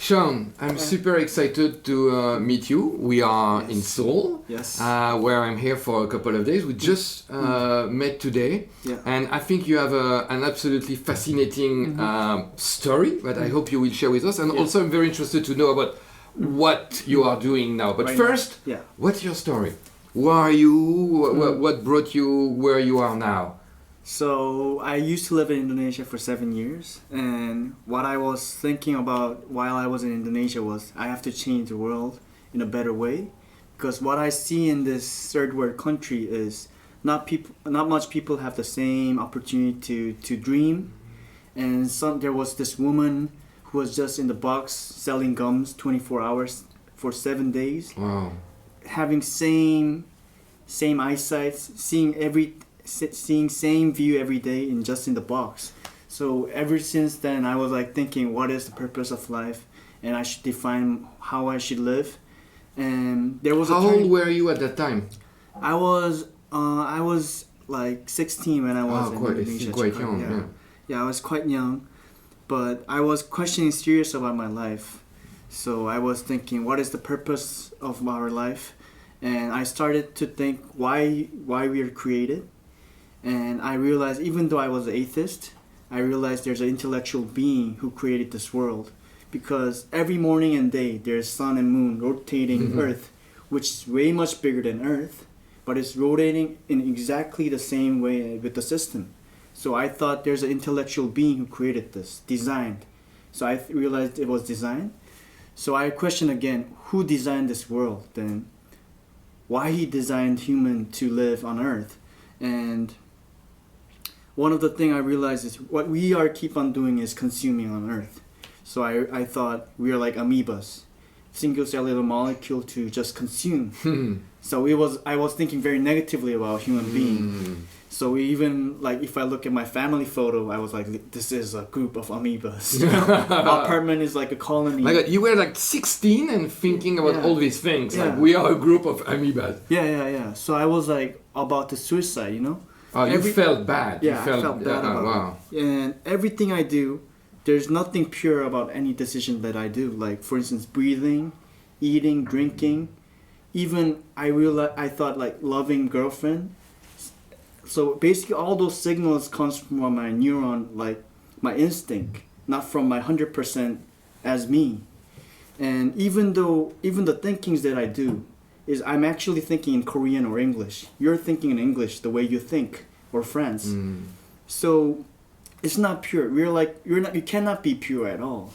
Shawn, I'm super excited to meet you. We are in Seoul, where I'm here for a couple of days. We just met today, and I think you have an absolutely fascinating story that I hope you will share with us. And also, I'm very interested to know about what you are doing now. But first, what's your story? Who are you? What brought you where you are now? So I used to live in Indonesia for 7 years, and what I was thinking about while I was in Indonesia was I have to change the world in a better way, because what I see in this third world country is not much people have the same opportunity to dream, and there was this woman who was just in the box selling gums 24 hours for 7 days, having same eyesight, seeing same view every day in the box. So ever since then I was like thinking, what is the purpose of life, and I should define how I should live. And there was how old were you at that time? I was like 16 when I was in Indonesia. Quite young. Yeah, I was quite young, but I was questioning serious about my life. So I was thinking, what is the purpose of our life? And I started to think why we are created. And I realized, even though I was an atheist, I realized there's an intellectual being who created this world. Because every morning and day, there's sun and moon rotating Earth, which is way much bigger than Earth, but it's rotating in exactly the same way with the system. So I thought there's an intellectual being who created this, designed. So I realized it was designed. So I questioned again, who designed this world then? Why he designed human to live on Earth? And one of the things I realized is what we are keep on doing is consuming on Earth. So I thought we are like amoebas, single cellular molecule to just consume. So I was thinking very negatively about human being. So even like if I look at my family photo, I was like, this is a group of amoebas. My apartment is like a colony. Like you were like 16 and thinking about all these things. Like we are a group of amoebas. Yeah. So I was like about to suicide, you know. You felt bad. Yeah, I felt bad about it. And everything I do, there's nothing pure about any decision that I do. Like, for instance, breathing, eating, drinking. Even I thought like loving girlfriend. So basically all those signals comes from my neuron, like my instinct, not from my 100% as me. And even the thinkings that I do, is I'm actually thinking in Korean or English. You're thinking in English the way you think, or France. So it's not pure. You cannot be pure at all.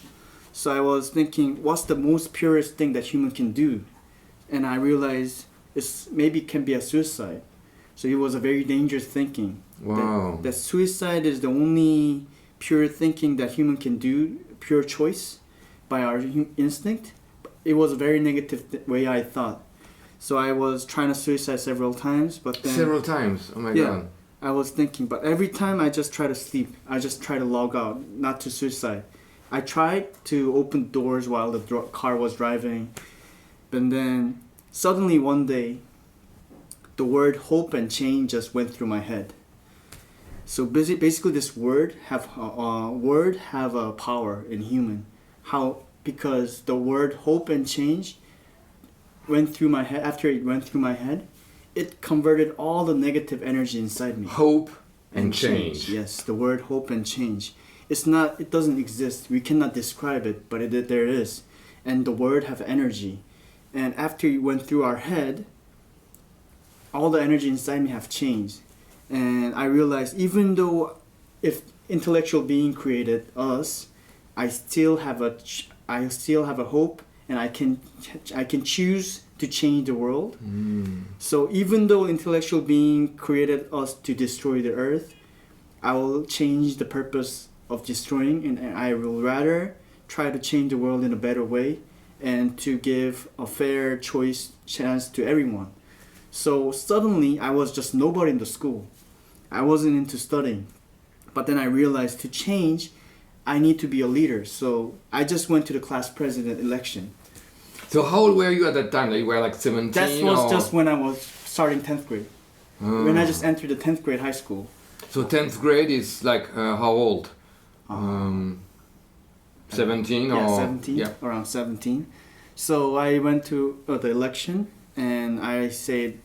So I was thinking, what's the most purest thing that human can do? And I realized maybe can be a suicide. So it was a very dangerous thinking. Wow. That suicide is the only pure thinking that human can do, pure choice by our instinct. It was a very negative way I thought. So I was trying to suicide several times, but then... Several times? Oh my God. I was thinking, but every time I just try to sleep. I just try to log out, not to suicide. I tried to open doors while the car was driving. And then suddenly one day, the word hope and change just went through my head. So basically this word have a power in human. How? Because the word hope and change went through my head. After it went through my head, it converted all the negative energy inside me. Hope and change. Yes, the word hope and change. It doesn't exist. We cannot describe it, but there it is. And the word have energy. And after it went through our head, all the energy inside me have changed. And I realized even though if intellectual being created us, I still have a hope, and I can choose to change the world. So even though intellectual being created us to destroy the earth, I will change the purpose of destroying, and I will rather try to change the world in a better way and to give a fair chance to everyone. So suddenly I was just nobody in the school. I wasn't into studying. But then I realized to change, I need to be a leader. So I just went to the class president election. So how old were you at that time? Like you were like 17? That was just when I was starting 10th grade. When I just entered the 10th grade high school. So 10th grade is like how old? 17 yeah, or 17, yeah. around 17. So I went to the election and I said,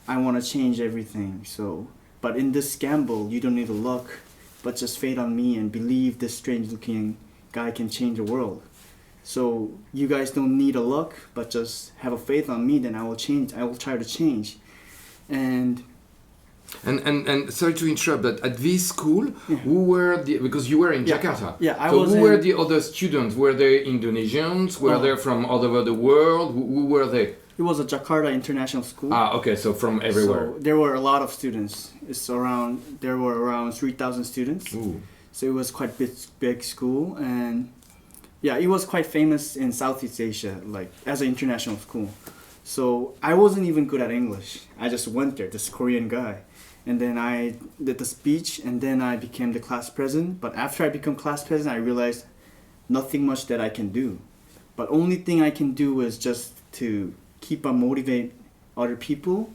I want to change everything. So, but in this gamble, you don't need luck, but just faith on me and believe this strange-looking guy can change the world. So you guys don't need a luck, but just have a faith on me. Then I will change. I will try to change. And sorry to interrupt, but at this school, yeah. who were the, because you were in Jakarta. Yeah, I so was. Who were the other students? Were they Indonesians? Were they from all over the world? Who were they? It was a Jakarta international school. Ah, okay, so from everywhere. So there were a lot of students. There were around 3,000 students. Ooh. So it was quite big school, and yeah, it was quite famous in Southeast Asia, like as an international school. So I wasn't even good at English. I just went there, this Korean guy. And then I did the speech, and then I became the class president. But after I became class president, I realized nothing much that I can do. But only thing I can do is just to keep on motivate other people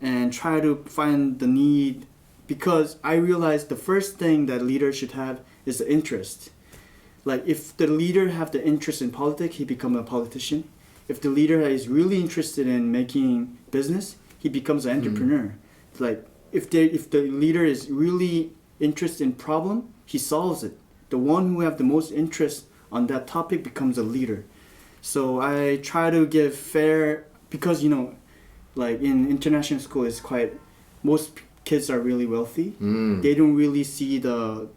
and try to find the need. Because I realized the first thing that leader should have is the interest. Like if the leader have the interest in politics, he become a politician. If the leader is really interested in making business, he becomes an entrepreneur. Like if the leader is really interested in problem, he solves it. The one who have the most interest on that topic becomes a leader. So I try to give fair, because like in international school, it's quite, most kids are really wealthy. They don't really see the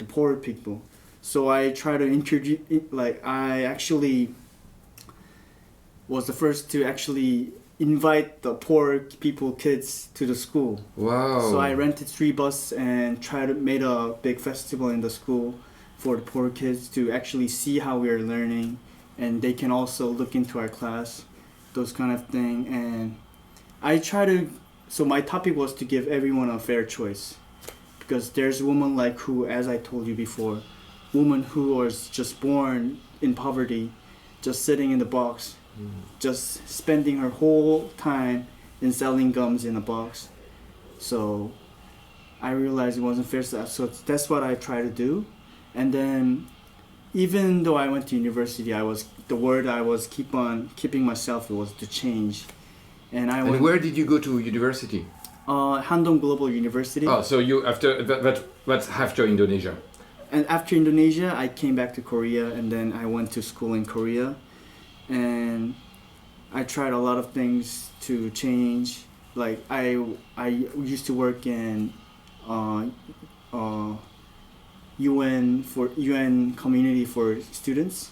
poor people. So I try to introduce, like I actually was the first to actually invite the poor people kids to the school. Wow. So I rented 3 buses and made a big festival in the school for the poor kids to actually see how we are learning, and they can also look into our class, those kind of thing. And I try to, so my topic was to give everyone a fair choice, because there's a woman like who, as I told you before, woman who was just born in poverty, just sitting in the box, just spending her whole time in selling gums in a box. So I realized it wasn't fair. So that's what I try to do. And then even though I went to university, the word I was keeping myself was to change. And where did you go to university? Handong Global University. Oh, so you that's after Indonesia. And after Indonesia, I came back to Korea, and then I went to school in Korea. And I tried a lot of things to change. Like I used to work in UN community for students,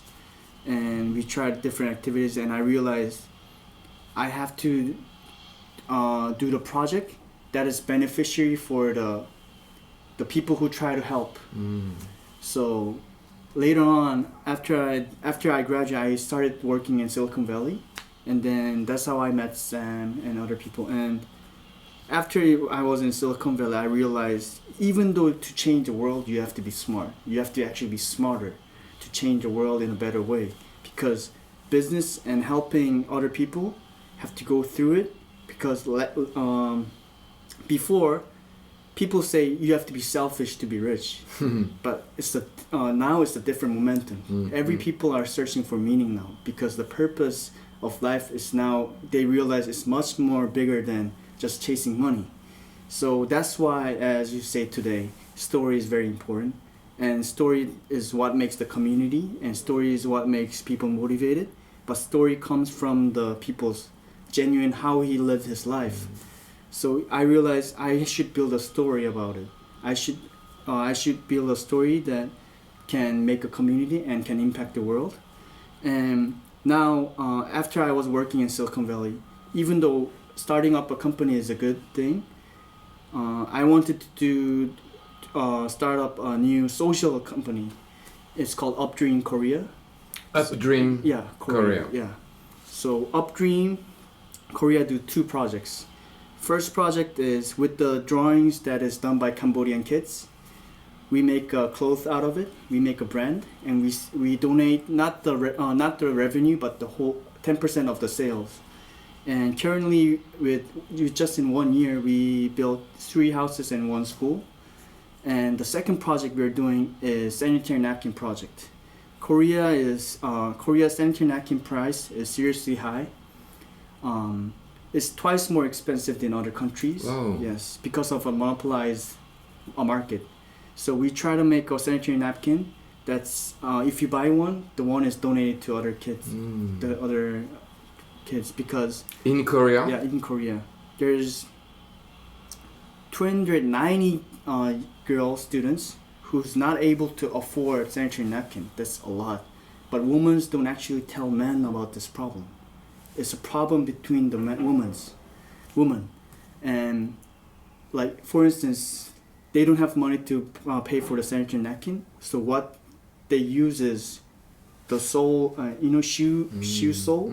and we tried different activities. And I realized I have to do the project that is beneficiary for the people who try to help. So later on, after I graduated, I started working in Silicon Valley, and then that's how I met Sam and other people. And after I was in Silicon Valley, I realized even though to change the world, you have to be smart. You have to actually be smarter to change the world in a better way, because business and helping other people have to go through it. Because before, people say you have to be selfish to be rich, but now it's a different momentum. Every people are searching for meaning now, because the purpose of life is now, they realize it's much more bigger than just chasing money. So that's why, as you say today, story is very important, and story is what makes the community, and story is what makes people motivated. But story comes from the people's genuine, how he lived his life. So I realized I should build a story about it. I should build a story that can make a community and can impact the world. And now, after I was working in Silicon Valley, even though starting up a company is a good thing, I wanted to start up a new social company. It's called Updream Korea. Updream Korea. Yeah. So Updream Korea do 2 projects. First project is with the drawings that is done by Cambodian kids. We make a cloth out of it. We make a brand, and we donate not the revenue, but the whole 10% of the sales. And currently, with just in 1 year, we built 3 houses and 1 school. And the second project we're doing is sanitary napkin project. Korea's sanitary napkin price is seriously high. It's twice more expensive than other countries. Wow. Yes, because of a monopolized market. So we try to make a sanitary napkin that's if you buy one, the one is donated to other kids, the other kids, because in Korea. Yeah, in Korea, there's 290 girl students who's not able to afford sanitary napkin. That's a lot. But women don't actually tell men about this problem. It's a problem between the women. And like, for instance, they don't have money to pay for the sanitary napkin. So what they use is the sole, shoe sole.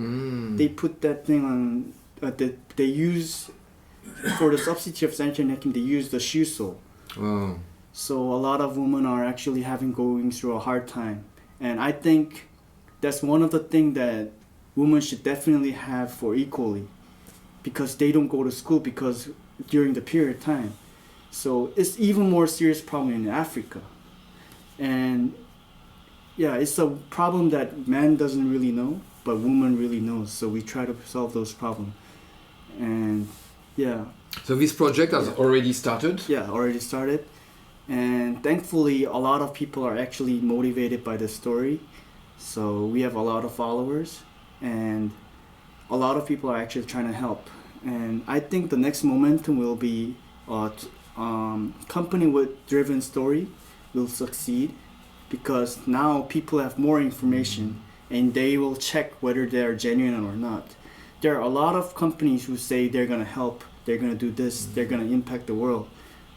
They put that thing on, they use, for the substitute of sanitary napkin, they use the shoe sole. Wow. So a lot of women are actually going through a hard time. And I think that's one of the things that women should definitely have for equally, because they don't go to school because during the period of time. So it's even more serious problem in Africa. And yeah, it's a problem that man doesn't really know, but woman really knows. So we try to solve those problems. And yeah. So this project has already started? Yeah, already started. And thankfully, a lot of people are actually motivated by the story. So we have a lot of followers, and a lot of people are actually trying to help. And I think the next momentum will be company with driven story will succeed, because now people have more information and they will check whether they're genuine or not. There are a lot of companies who say they're going to help, they're going to do this, they're going to impact the world,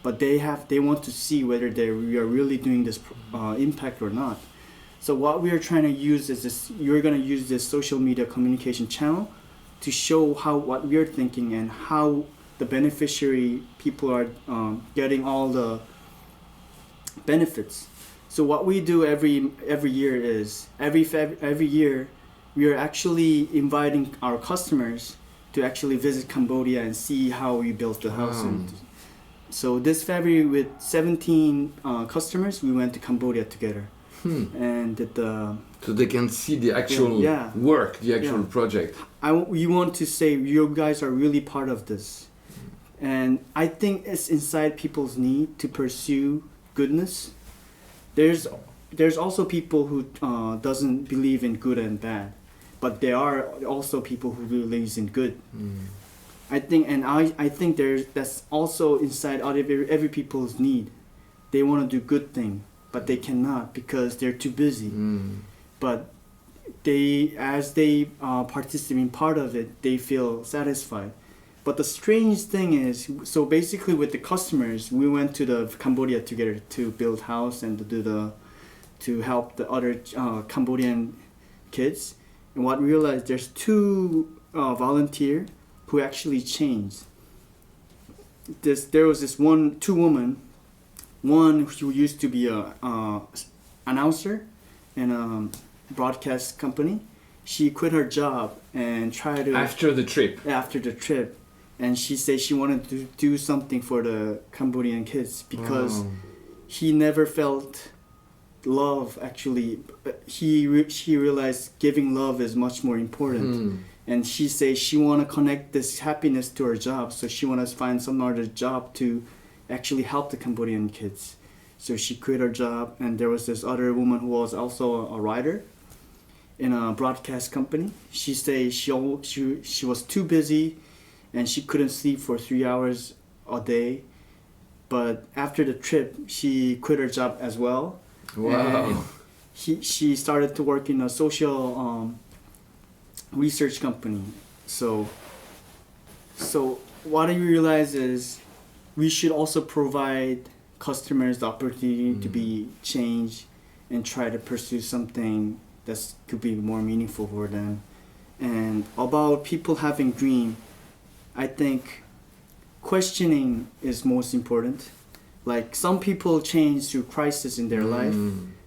but they want to see whether we are really doing this impact or not. So what we are trying to use is this, you're going to use this social media communication channel to show what we are thinking and how the beneficiary people are getting all the benefits. So what we do every year is every year we are actually inviting our customers to actually visit Cambodia and see how we built the house. So this February, with 17 customers, we went to Cambodia together. And did so they can see the actual work, the actual project. We want to say you guys are really part of this. And I think it's inside people's need to pursue goodness. There's also people who doesn't believe in good and bad, but there are also people who believes in good. I think that's also inside every people's need. They want to do good thing, but they cannot because they're too busy. But as they participate in part of it, they feel satisfied. But the strange thing is, so basically with the customers, we went to Cambodia together to build house and to help the other Cambodian kids. And what we realized, there's two volunteer who actually changed. There was two women, one who used to be a announcer in a broadcast company. She quit her job and tried to after the trip. And she said she wanted to do something for the Cambodian kids because he never felt love. Actually, she realized giving love is much more important. And she says she want to connect this happiness to her job, so she want to find some other job to actually help the Cambodian kids. So she quit her job, and there was this other woman who was also a writer in a broadcast company. She said she was too busy and she couldn't sleep for 3 hours a day. But after the trip, she quit her job as well. Wow. And she started to work in a social research company. So what I realize is we should also provide customers the opportunity to be changed and try to pursue something that could be more meaningful for them. And about people having dream, I think questioning is most important. Like, some people change through crisis in their life,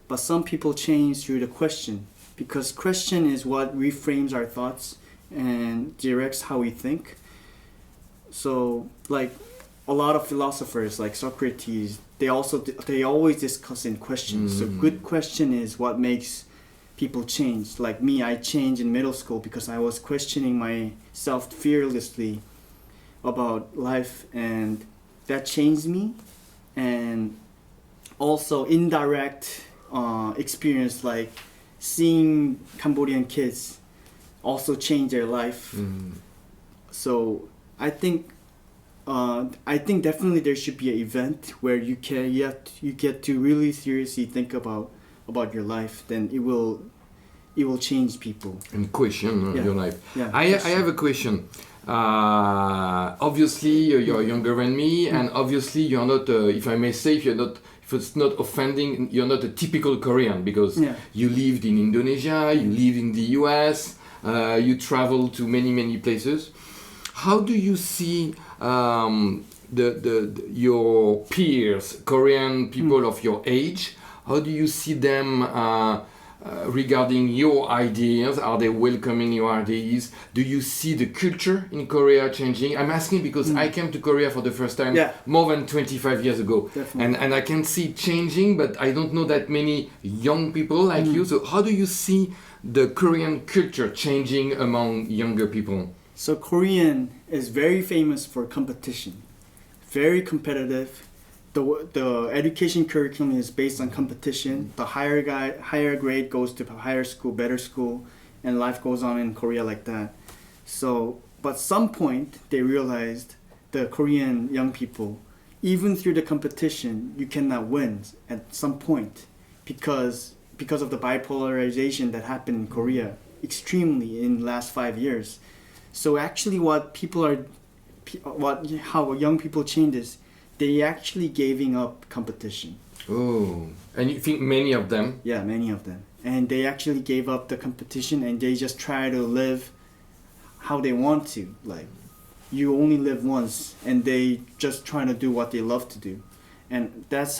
but some people change through the question, because question is what reframes our thoughts and directs how we think. So, like, a lot of philosophers like Socrates, they always discuss in questions. So good question is what makes people change. Like me, I changed in middle school because I was questioning myself fearlessly about life, and that changed me. And also indirect experience, like seeing Cambodian kids also change their life. So I think definitely there should be an event where you get to really seriously think about your life. Then it will change people and question your life. Yeah, I have a question. Obviously, you're younger than me, and obviously you're not. If I may say, if it's not offending, you're not a typical Korean, because you lived in Indonesia, you live in the US, you travel to many places. How do you see your peers, Korean people of your age? How do you see them regarding your ideas? Are they welcoming your ideas? Do you see the culture in Korea changing? I'm asking because I came to Korea for the first time more than 25 years ago. And I can see it changing, but I don't know that many young people like you. So how do you see the Korean culture changing among younger people? So Korean is very famous for competition, very competitive. The education curriculum is based on competition. The higher grade goes to higher school, better school, and life goes on in Korea like that. So, but some point they realized, the Korean young people, even through the competition, you cannot win at some point, because of the bipolarization that happened in Korea extremely in the last 5 years. So actually, how young people change is, they actually giving up competition. Oh, and you think many of them? Yeah, many of them. And they actually gave up the competition, and they just try to live how they want to. Like, you only live once, and they just trying to do what they love to do. And that's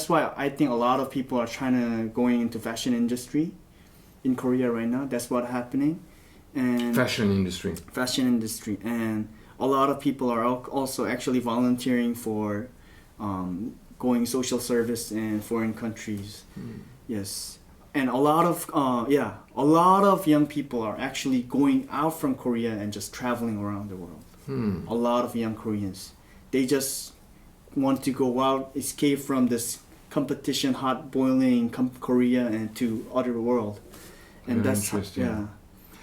why I think a lot of people are trying to going into fashion industry in Korea right now. That's what's happening. And fashion industry, and a lot of people are also actually volunteering for going social service in foreign countries. Yes, and a lot of young people are actually going out from Korea and just traveling around the world. A lot of young Koreans, they just want to go out, escape from this competition, hot boiling Korea, and to other world. And very that's interesting.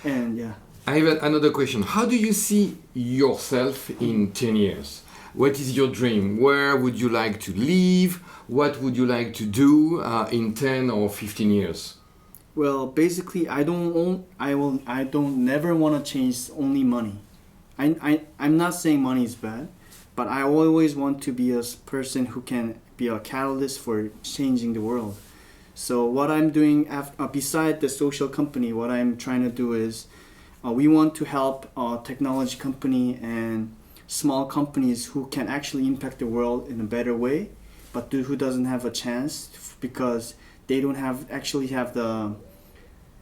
And I have another question. How do you see yourself in 10 years? What is your dream? Where would you like to live? What would you like to do in 10 or 15 years? Well, basically, I don't never want to change only money. I'm not saying money is bad, but I always want to be a person who can be a catalyst for changing the world. So what I'm doing beside the social company, what I'm trying to do is, we want to help technology company and small companies who can actually impact the world in a better way, but who doesn't have a chance because they don't have the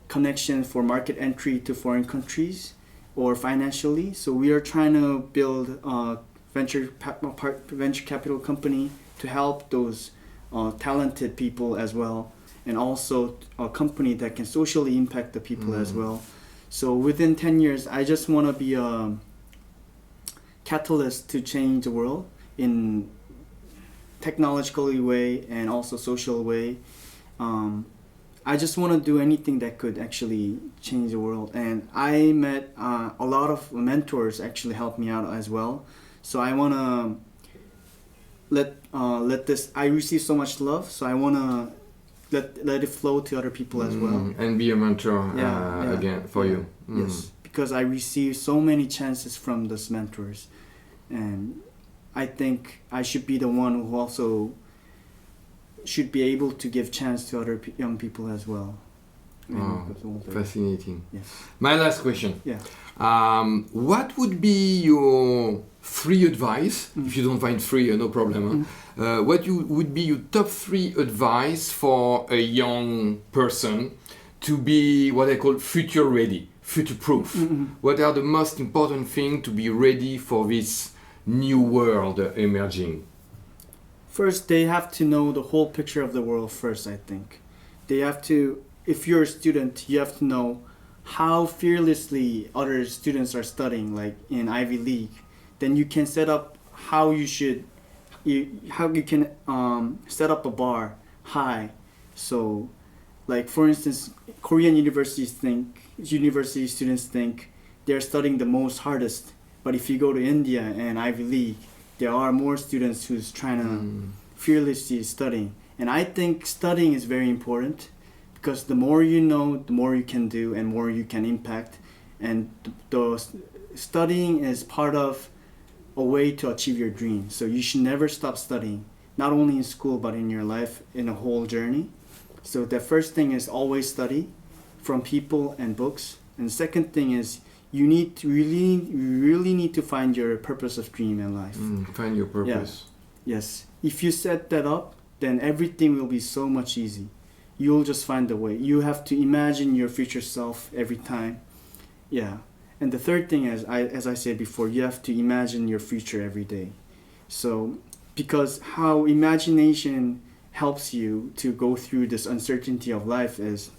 connection for market entry to foreign countries or financially. So we are trying to build a venture capital company to help those talented people as well, and also a company that can socially impact the people as well. So within 10 years, I just want to be a catalyst to change the world in technological way and also social way. I just want to do anything that could actually change the world. And I met a lot of mentors actually helped me out as well. So I want to let this, I receive so much love, so I want to let it flow to other people as well. And be a mentor again for you. Yes, because I received so many chances from those mentors, and I think I should be the one who also should be able to give chance to other young people as well. Fascinating. Yes. My last question. Yeah. What would be your 3 advice? If you don't find 3, no problem. What would be your top 3 advice for a young person to be what I call future ready, future proof? What are the most important things to be ready for this new world emerging? First, they have to know the whole picture of the world first, I think. They have to, if you're a student, you have to know how fearlessly other students are studying, like in Ivy League. Then you can set up how you can set up a bar high. So, like for instance, Korean university students think they're studying the most hardest. But if you go to India and Ivy League, there are more students who's trying to fearlessly studying. And I think studying is very important because the more you know, the more you can do and more you can impact. And studying is part of a way to achieve your dream. So you should never stop studying, not only in school but in your life, in a whole journey. So the first thing is always study from people and books. And the second thing is you really need to find your purpose of dream in life. Find your purpose. Yeah. Yes. If you set that up, then everything will be so much easy. You'll just find a way. You have to imagine your future self every time. Yeah. And the third thing is, as I said before, you have to imagine your future every day. So, because how imagination helps you to go through this uncertainty of life is,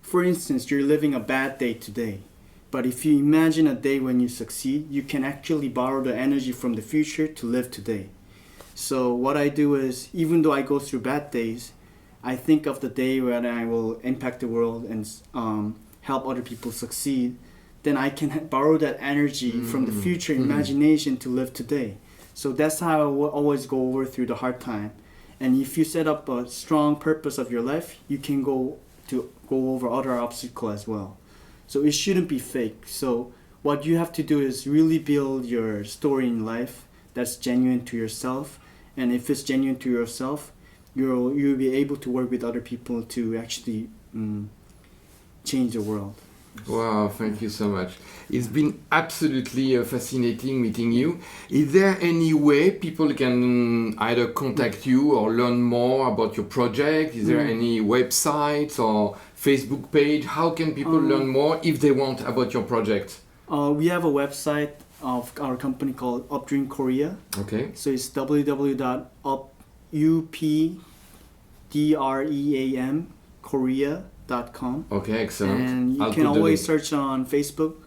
for instance, you're living a bad day today. But if you imagine a day when you succeed, you can actually borrow the energy from the future to live today. So what I do is, even though I go through bad days, I think of the day when I will impact the world and help other people succeed. Then I can borrow that energy from the future imagination to live today. So that's how I will always go over through the hard time. And if you set up a strong purpose of your life, you can go over other obstacles as well. So it shouldn't be fake. So what you have to do is really build your story in life that's genuine to yourself. And if it's genuine to yourself, you'll be able to work with other people to actually change the world. Wow, thank you so much. It's been absolutely fascinating meeting you. Is there any way people can either contact you or learn more about your project? Is there any website or Facebook page? How can people learn more if they want about your project? We have a website of our company called Updream Korea. Okay. So it's www.updreamkorea.com. Okay, excellent. And you can always search on Facebook.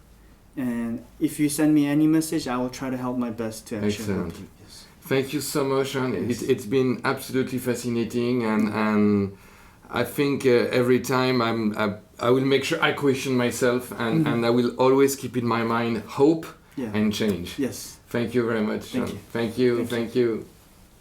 And if you send me any message, I will try to help my best to actually help you. Yes. Thank you so much, Shawn. Yes. It's been absolutely fascinating, and I think every time I will make sure I question myself, and I will always keep in my mind hope and change. Yes. Thank you very much, Shawn. Thank you.